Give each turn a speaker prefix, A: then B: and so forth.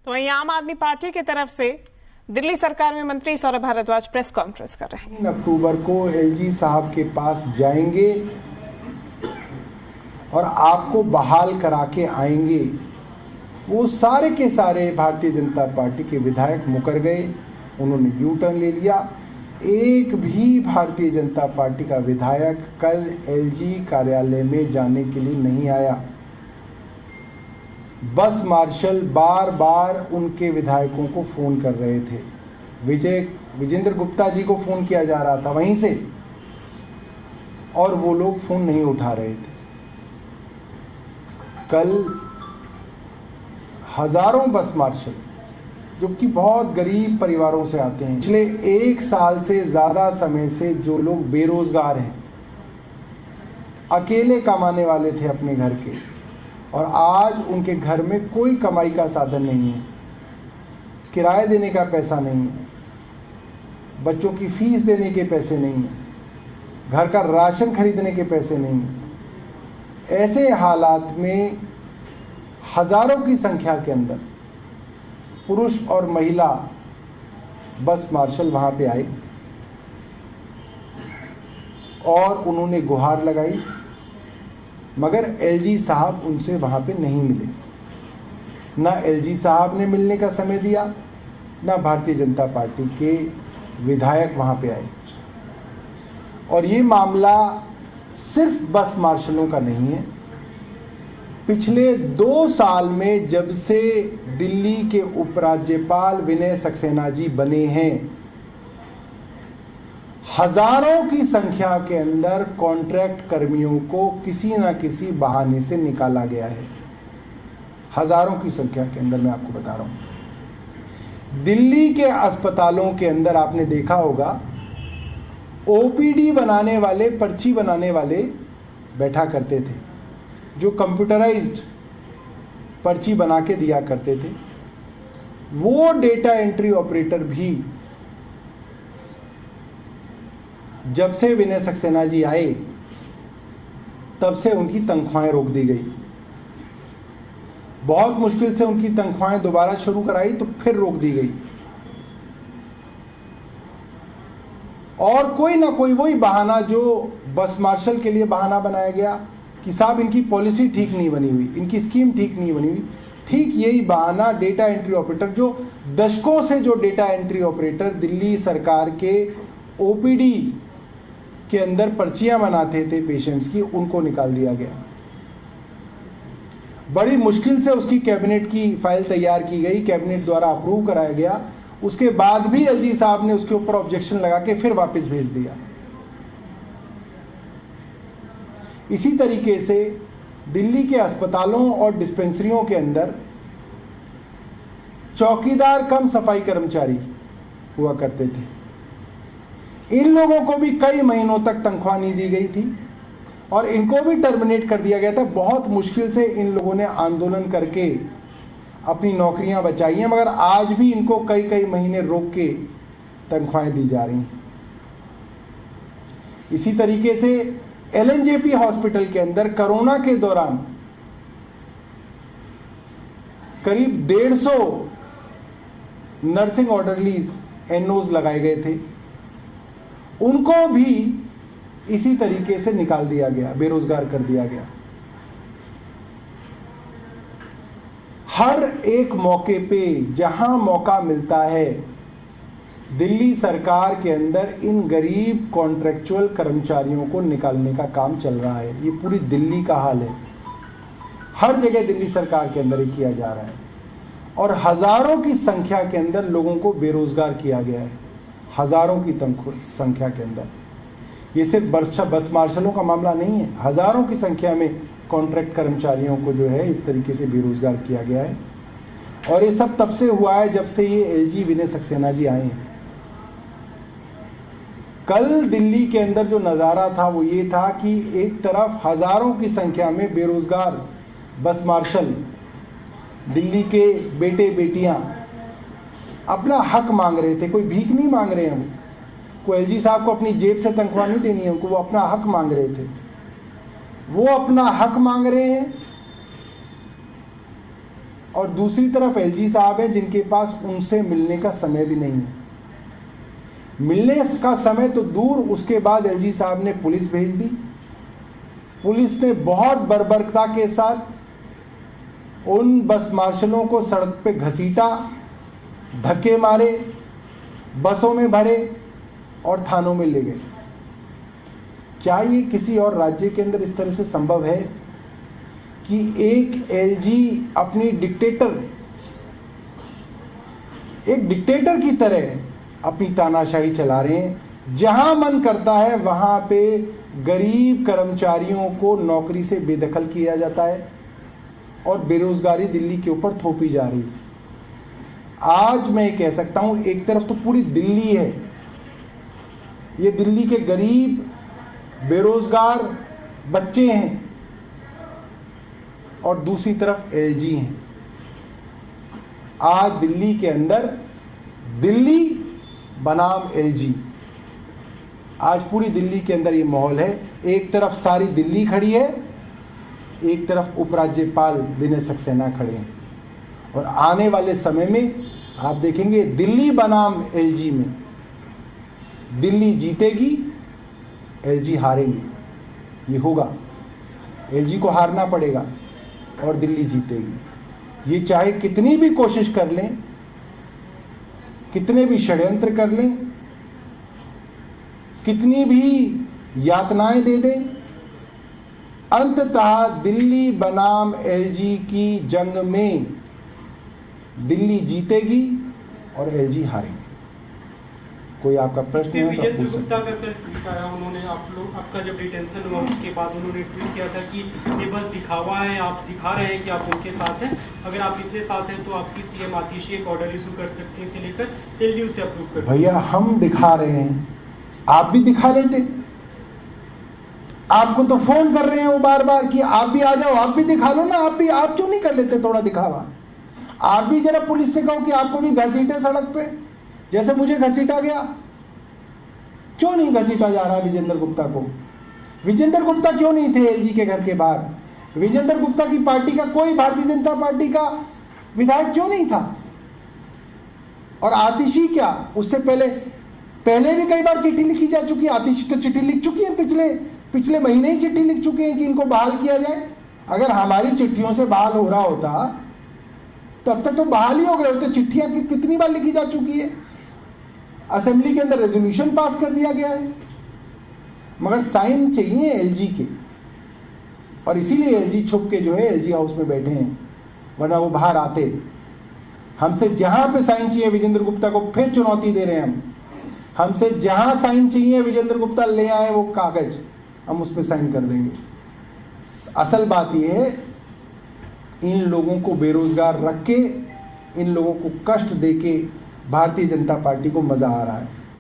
A: तो वहीं आम आदमी पार्टी की तरफ से दिल्ली सरकार में मंत्री सौरभ भारद्वाज प्रेस कॉन्फ्रेंस कर रहे हैं।
B: 3 अक्टूबर को एलजी साहब के पास जाएंगे और आपको बहाल करा के आएंगे। वो सारे के सारे भारतीय जनता पार्टी के विधायक मुकर गए, उन्होंने यू टर्न ले लिया। एक भी भारतीय जनता पार्टी का विधायक कल एलजी कार्यालय में जाने के लिए नहीं आया। बस मार्शल बार बार उनके विधायकों को फ़ोन कर रहे थे। विजेंद्र गुप्ता जी को फ़ोन किया जा रहा था वहीं से, और वो लोग फ़ोन नहीं उठा रहे थे। कल हज़ारों बस मार्शल जो कि बहुत गरीब परिवारों से आते हैं, पिछले 1 साल से ज़्यादा समय से जो लोग बेरोज़गार हैं, अकेले कमाने वाले थे अपने घर के, और आज उनके घर में कोई कमाई का साधन नहीं है, किराए देने का पैसा नहीं है, बच्चों की फीस देने के पैसे नहीं है, घर का राशन खरीदने के पैसे नहीं है। ऐसे हालात में हज़ारों की संख्या के अंदर पुरुष और महिला बस मार्शल वहाँ पे आए और उन्होंने गुहार लगाई, मगर एलजी साहब उनसे वहाँ पे नहीं मिले। ना एलजी साहब ने मिलने का समय दिया, ना भारतीय जनता पार्टी के विधायक वहाँ पे आए। और ये मामला सिर्फ बस मार्शलों का नहीं है। पिछले 2 साल में जब से दिल्ली के उपराज्यपाल विनय सक्सेना जी बने हैं, हजारों की संख्या के अंदर कॉन्ट्रैक्ट कर्मियों को किसी न किसी बहाने से निकाला गया है। हजारों की संख्या के अंदर मैं आपको बता रहा हूं। दिल्ली के अस्पतालों के अंदर आपने देखा होगा, ओपीडी बनाने वाले, पर्ची बनाने वाले बैठा करते थे, जो कंप्यूटराइज्ड पर्ची बना के दिया करते थे। वो डेटा एंट्री ऑपरेटर भी जब से विनय सक्सेना जी आए तब से उनकी तनख्वाहें रोक दी गई। बहुत मुश्किल से उनकी तनख्वाहें दोबारा शुरू कराई तो फिर रोक दी गई। और कोई ना कोई वही बहाना जो बस मार्शल के लिए बहाना बनाया गया कि साहब इनकी पॉलिसी ठीक नहीं बनी हुई, इनकी स्कीम ठीक नहीं बनी हुई। ठीक यही बहाना डेटा एंट्री ऑपरेटर, जो दशकों से जो डेटा एंट्री ऑपरेटर दिल्ली सरकार के ओपीडी के अंदर पर्चियां बनाते थे पेशेंट्स की, उनको निकाल दिया गया। बड़ी मुश्किल से उसकी कैबिनेट की फाइल तैयार की गई, कैबिनेट द्वारा अप्रूव कराया गया। उसके बाद भी एलजी साहब ने उसके ऊपर ऑब्जेक्शन लगा के फिर वापस भेज दिया। इसी तरीके से दिल्ली के अस्पतालों और डिस्पेंसरियों के अंदर चौकीदार कम सफाई कर्मचारी हुआ करते थे। इन लोगों को भी कई महीनों तक तनख्वाह नहीं दी गई थी और इनको भी टर्मिनेट कर दिया गया था। बहुत मुश्किल से इन लोगों ने आंदोलन करके अपनी नौकरियां बचाई हैं, मगर आज भी इनको कई कई महीने रोक के तनख्वाहें दी जा रही हैं। इसी तरीके से एलएनजेपी हॉस्पिटल के अंदर कोरोना के दौरान करीब 150 नर्सिंग ऑर्डरलीज, एनओज लगाए गए थे, उनको भी इसी तरीके से निकाल दिया गया, बेरोजगार कर दिया गया। हर एक मौके पे जहां मौका मिलता है, दिल्ली सरकार के अंदर इन गरीब कॉन्ट्रैक्चुअल कर्मचारियों को निकालने का काम चल रहा है। ये पूरी दिल्ली का हाल है, हर जगह दिल्ली सरकार के अंदर ही किया जा रहा है। और हजारों की संख्या के अंदर लोगों को बेरोजगार किया गया है, हजारों की संख्या के अंदर। ये सिर्फ बस मार्शलों का मामला नहीं है, हजारों की संख्या में कॉन्ट्रैक्ट कर्मचारियों को जो है इस तरीके से बेरोजगार किया गया है। और ये सब तब से हुआ है जब से ये एलजी विनय सक्सेना जी आए हैं। कल दिल्ली के अंदर जो नज़ारा था वो ये था कि एक तरफ हजारों की संख्या में बेरोजगार बस मार्शल, दिल्ली के बेटे बेटियां अपना हक मांग रहे थे। कोई भीख नहीं मांग रहे हैं, वो कोई एलजी साहब को अपनी जेब से तनख्वाह नहीं देनी है उनको, वो अपना हक मांग रहे थे। वो अपना हक मांग रहे हैं और दूसरी तरफ एलजी साहब हैं जिनके पास उनसे मिलने का समय भी नहीं है। मिलने का समय तो दूर, उसके बाद एलजी साहब ने पुलिस भेज दी। पुलिस ने बहुत बर्बरता के साथ उन बस मार्शलों को सड़क पे घसीटा, धक्के मारे, बसों में भरे और थानों में ले गए। क्या ये किसी और राज्य के अंदर इस तरह से संभव है कि एक एलजी अपनी एक डिक्टेटर की तरह अपनी तानाशाही चला रहे हैं? जहां मन करता है वहां पे गरीब कर्मचारियों को नौकरी से बेदखल किया जाता है और बेरोजगारी दिल्ली के ऊपर थोपी जा रही है। आज मैं कह सकता हूं, एक तरफ तो पूरी दिल्ली है, ये दिल्ली के गरीब बेरोजगार बच्चे हैं, और दूसरी तरफ एलजी हैं। आज दिल्ली के अंदर दिल्ली बनाम एलजी, आज पूरी दिल्ली के अंदर ये माहौल है। एक तरफ सारी दिल्ली खड़ी है, एक तरफ उपराज्यपाल विनय सक्सेना खड़े हैं, और आने वाले समय में आप देखेंगे दिल्ली बनाम एलजी में दिल्ली जीतेगी, एलजी हारेंगे। ये होगा, एलजी को हारना पड़ेगा और दिल्ली जीतेगी। ये चाहे कितनी भी कोशिश कर लें, कितने भी षड्यंत्र कर लें, कितनी भी यातनाएं दे दें, अंततः दिल्ली बनाम एलजी की जंग में दिल्ली जीतेगी और एलजी हारेंगे। कोई आपका प्रश्न है तो पूछ सकते हैं।
C: ट्वीट आया, उन्होंने आपका जब डिटेंशन हुआ उसके बाद उन्होंने ट्वीट किया था कि ये बस दिखावा है, आप दिखा रहे हैं कि आप उनके साथ हैं, अगर आप इनके साथ हैं तो आपकी सीएम आतिशी एक ऑर्डर इशू कर सकते हैं, इसे लेकर एलजी उसे अप्रूव कर।
B: भैया हम दिखा रहे हैं, आप भी दिखा लेते। आपको तो फोन कर रहे हैं वो बार बार कि आप भी आ जाओ, आप भी दिखा लो ना, आप क्यों नहीं कर लेते थोड़ा दिखावा? आप भी जरा पुलिस से कहो कि आपको भी घसीटे सड़क पे, जैसे मुझे घसीटा गया। क्यों नहीं घसीटा जा रहा विजेंद्र गुप्ता को? विजेंद्र गुप्ता क्यों नहीं थे एलजी के घर के बाहर? विजेंद्र गुप्ता की पार्टी का कोई भारतीय जनता पार्टी का विधायक क्यों नहीं था? और आतिशी क्या, उससे पहले भी कई बार चिट्ठी लिखी जा चुकी है। आतिशी तो चिट्ठी लिख चुकी है, पिछले महीने ही चिट्ठी लिख चुके हैं कि इनको बहाल किया जाए। अगर हमारी चिट्ठियों से बहाल हो रहा होता तो अब तक तो बहाल ही हो गए होते। चिट्ठियां कितनी बार लिखी जा चुकी है, असेंबली के अंदर रेजोल्यूशन पास कर दिया गया है, मगर साइन चाहिए एलजी के, और इसीलिए एलजी छुप के जो है एलजी हाउस में बैठे हैं, वरना वो बाहर आते। हमसे जहां पे साइन चाहिए विजेंद्र गुप्ता को फिर चुनौती दे रहे हैं हमसे जहां साइन चाहिए विजेंद्र गुप्ता ले आए वो कागज, हम उस पर साइन कर देंगे। असल बात यह है, इन लोगों को बेरोजगार रख के, इन लोगों को कष्ट दे के भारतीय जनता पार्टी को मजा आ रहा है।